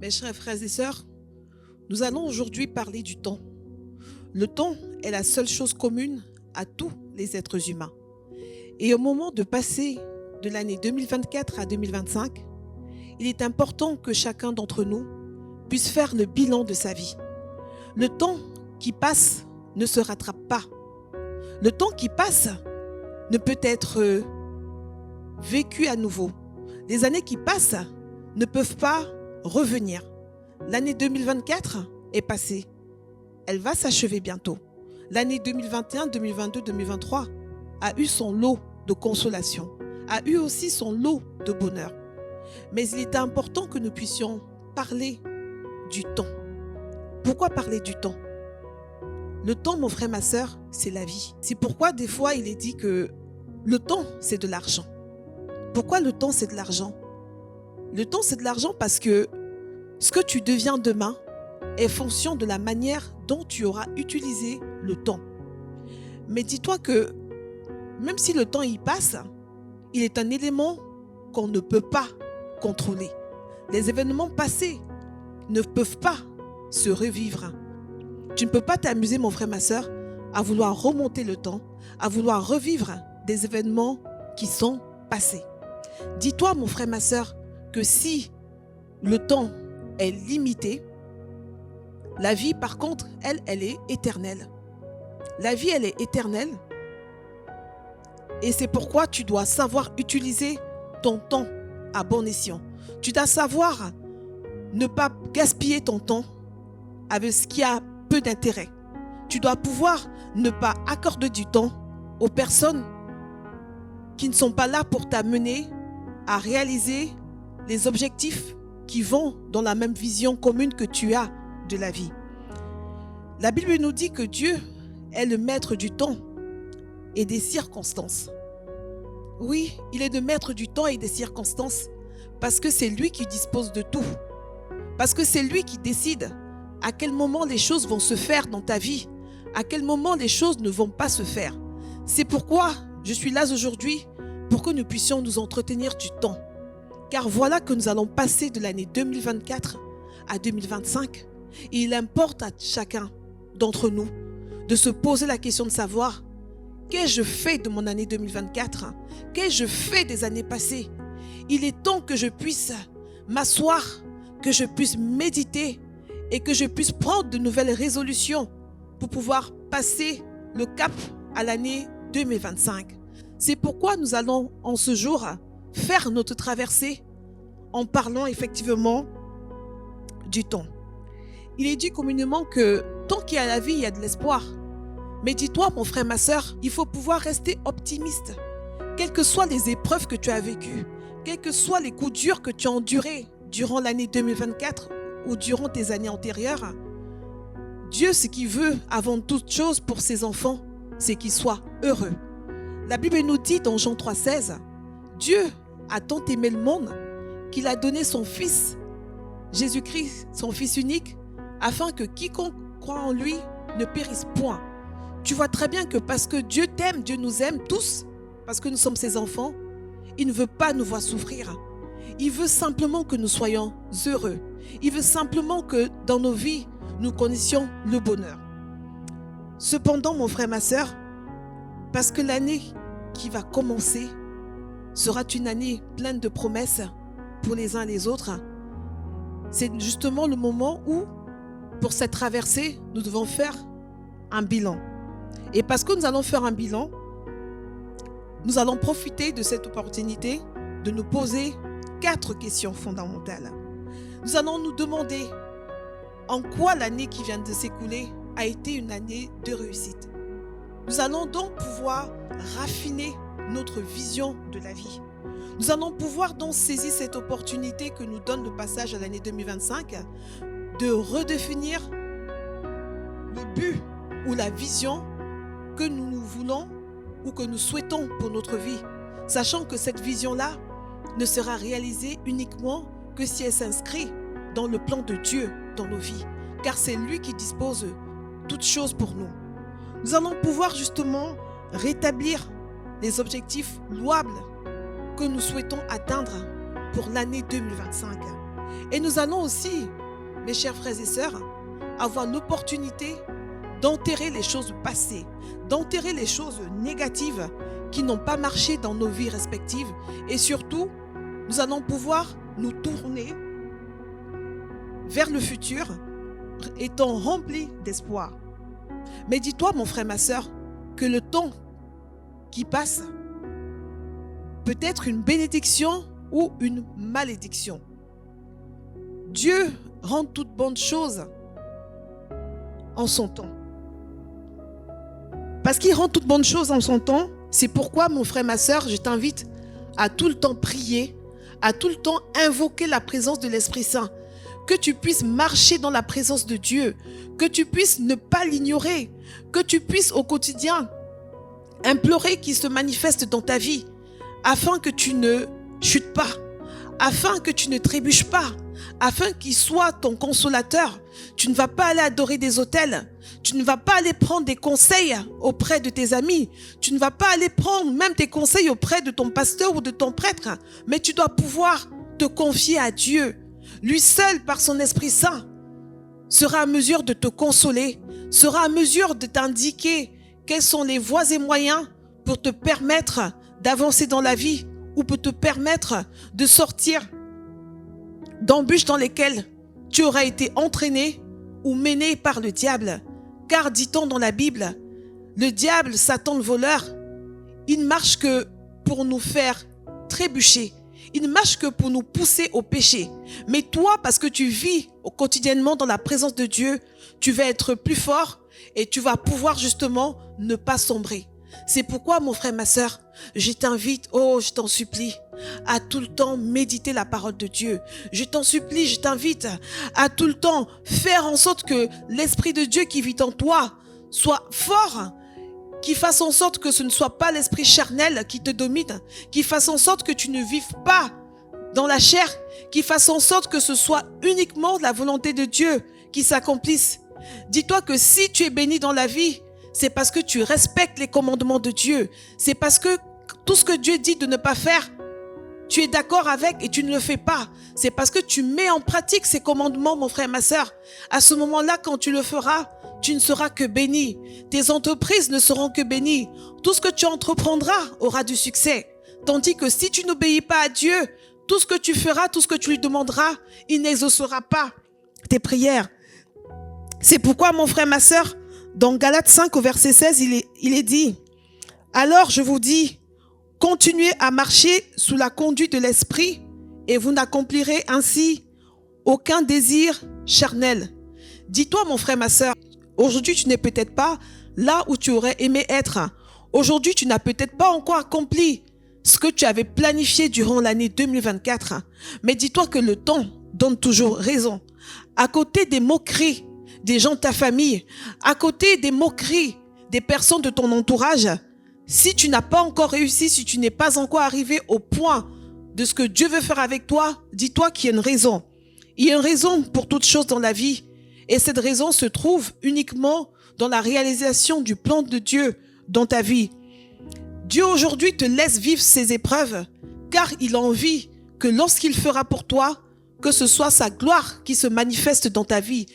Mes chers frères et sœurs, nous allons aujourd'hui parler du temps. Le temps est la seule chose commune à tous les êtres humains. Et au moment de passer de l'année 2024 à 2025, il est important que chacun d'entre nous puisse faire le bilan de sa vie. Le temps qui passe ne se rattrape pas. Le temps qui passe ne peut être vécu à nouveau. Les années qui passent ne peuvent pas revenir. L'année 2024 est passée. Elle va s'achever bientôt. L'année 2021, 2022, 2023 a eu son lot de consolation, a eu aussi son lot de bonheur. Mais il était important que nous puissions parler du temps. Pourquoi parler du temps? Le temps, mon frère, ma sœur, c'est la vie. C'est pourquoi des fois il est dit que le temps, c'est de l'argent. Pourquoi le temps, c'est de l'argent? Le temps, c'est de l'argent parce que ce que tu deviens demain est fonction de la manière dont tu auras utilisé le temps. Mais dis-toi que même si le temps y passe, il est un élément qu'on ne peut pas contrôler. Les événements passés ne peuvent pas se revivre. Tu ne peux pas t'amuser, mon frère, ma sœur, à vouloir remonter le temps, à vouloir revivre des événements qui sont passés. Dis-toi, mon frère, ma sœur, que si le temps est limité, la vie, par contre, elle est éternelle. La vie, elle est éternelle. Et c'est pourquoi tu dois savoir utiliser ton temps à bon escient. Tu dois savoir ne pas gaspiller ton temps avec ce qui a peu d'intérêt. Tu dois pouvoir ne pas accorder du temps aux personnes qui ne sont pas là pour t'amener à réaliser les objectifs qui vont dans la même vision commune que tu as de la vie. La Bible nous dit que Dieu est le maître du temps et des circonstances. Oui, il est le maître du temps et des circonstances parce que c'est lui qui dispose de tout. Parce que c'est lui qui décide à quel moment les choses vont se faire dans ta vie, à quel moment les choses ne vont pas se faire. C'est pourquoi je suis là aujourd'hui pour que nous puissions nous entretenir du temps. Car voilà que nous allons passer de l'année 2024 à 2025. Et il importe à chacun d'entre nous de se poser la question de savoir qu'ai-je fait de mon année 2024? Qu'ai-je fait des années passées? Il est temps que je puisse m'asseoir, que je puisse méditer et que je puisse prendre de nouvelles résolutions pour pouvoir passer le cap à l'année 2025. C'est pourquoi nous allons en ce jour faire notre traversée en parlant effectivement du temps. Il est dit communément que tant qu'il y a la vie, il y a de l'espoir. Mais dis-toi, mon frère, ma sœur, il faut pouvoir rester optimiste. Quelles que soient les épreuves que tu as vécues, quels que soient les coups durs que tu as endurés durant l'année 2024 ou durant tes années antérieures, Dieu, ce qu'il veut avant toute chose pour ses enfants, c'est qu'ils soient heureux. La Bible nous dit dans Jean 3,16, Dieu a tant aimé le monde qu'il a donné son Fils, Jésus-Christ, son Fils unique, afin que quiconque croit en lui ne périsse point. Tu vois très bien que parce que Dieu t'aime, Dieu nous aime tous, parce que nous sommes ses enfants, il ne veut pas nous voir souffrir. Il veut simplement que nous soyons heureux. Il veut simplement que dans nos vies, nous connaissions le bonheur. Cependant, mon frère, ma sœur, parce que l'année qui va commencer sera une année pleine de promesses pour les uns et les autres, c'est justement le moment où, pour cette traversée, nous devons faire un bilan. Et parce que nous allons faire un bilan, nous allons profiter de cette opportunité de nous poser 4 questions fondamentales. Nous allons nous demander en quoi l'année qui vient de s'écouler a été une année de réussite. Nous allons donc pouvoir raffiner notre vision de la vie. Nous allons pouvoir donc saisir cette opportunité que nous donne le passage à l'année 2025 de redéfinir le but ou la vision que nous voulons ou que nous souhaitons pour notre vie, sachant que cette vision-là ne sera réalisée uniquement que si elle s'inscrit dans le plan de Dieu dans nos vies, car c'est lui qui dispose toutes choses pour nous. Nous allons pouvoir justement rétablir les objectifs louables que nous souhaitons atteindre pour l'année 2025. Et nous allons aussi, mes chers frères et sœurs, avoir l'opportunité d'enterrer les choses passées, d'enterrer les choses négatives qui n'ont pas marché dans nos vies respectives. Et surtout, nous allons pouvoir nous tourner vers le futur, étant remplis d'espoir. Mais dis-toi, mon frère, ma sœur, que le temps qui passe peut être une bénédiction ou une malédiction. Dieu rend toute bonne chose en son temps. Parce qu'il rend toute bonne chose en son temps, c'est pourquoi, mon frère, ma sœur, je t'invite à tout le temps prier, à tout le temps invoquer la présence de l'Esprit Saint, que tu puisses marcher dans la présence de Dieu, que tu puisses ne pas l'ignorer, que tu puisses au quotidien implorer qu'il se manifeste dans ta vie, afin que tu ne chutes pas, afin que tu ne trébuches pas, afin qu'il soit ton consolateur. Tu ne vas pas aller adorer des autels, tu ne vas pas aller prendre des conseils auprès de tes amis, tu ne vas pas aller prendre même tes conseils auprès de ton pasteur ou de ton prêtre, mais tu dois pouvoir te confier à Dieu. Lui seul, par son Esprit Saint, sera à mesure de te consoler, sera à mesure de t'indiquer quels sont les voies et moyens pour te permettre d'avancer dans la vie ou pour te permettre de sortir d'embûches dans lesquelles tu auras été entraîné ou mené par le diable. Car dit-on dans la Bible, le diable, Satan le voleur, il ne marche que pour nous faire trébucher. Il ne marche que pour nous pousser au péché. Mais toi, parce que tu vis quotidiennement dans la présence de Dieu, tu vas être plus fort et tu vas pouvoir justement ne pas sombrer. C'est pourquoi, mon frère, ma sœur, je t'invite, je t'en supplie, à tout le temps méditer la parole de Dieu. Je t'en supplie, je t'invite à tout le temps faire en sorte que l'Esprit de Dieu qui vit en toi soit fort, qui fasse en sorte que ce ne soit pas l'esprit charnel qui te domine, qui fasse en sorte que tu ne vives pas dans la chair, qui fasse en sorte que ce soit uniquement la volonté de Dieu qui s'accomplisse. Dis-toi que si tu es béni dans la vie, c'est parce que tu respectes les commandements de Dieu. C'est parce que tout ce que Dieu dit de ne pas faire, tu es d'accord avec et tu ne le fais pas. C'est parce que tu mets en pratique ces commandements, mon frère, ma sœur. À ce moment-là, quand tu le feras, tu ne seras que béni. Tes entreprises ne seront que bénies. Tout ce que tu entreprendras aura du succès. Tandis que si tu n'obéis pas à Dieu, tout ce que tu feras, tout ce que tu lui demanderas, il n'exaucera pas tes prières. C'est pourquoi, mon frère, ma sœur, dans Galates 5 au verset 16, il est dit « Alors je vous dis, continuez à marcher sous la conduite de l'Esprit et vous n'accomplirez ainsi aucun désir charnel. » Dis-toi, mon frère, ma sœur, aujourd'hui tu n'es peut-être pas là où tu aurais aimé être. Aujourd'hui tu n'as peut-être pas encore accompli ce que tu avais planifié durant l'année 2024. Mais dis-toi que le temps donne toujours raison. À côté des moqueries des gens de ta famille, à côté des moqueries des personnes de ton entourage, si tu n'as pas encore réussi, si tu n'es pas encore arrivé au point de ce que Dieu veut faire avec toi, dis-toi qu'il y a une raison. Il y a une raison pour toute chose dans la vie. Et cette raison se trouve uniquement dans la réalisation du plan de Dieu dans ta vie. Dieu aujourd'hui te laisse vivre ces épreuves, car il a envie que lorsqu'il fera pour toi, que ce soit sa gloire qui se manifeste dans ta vie.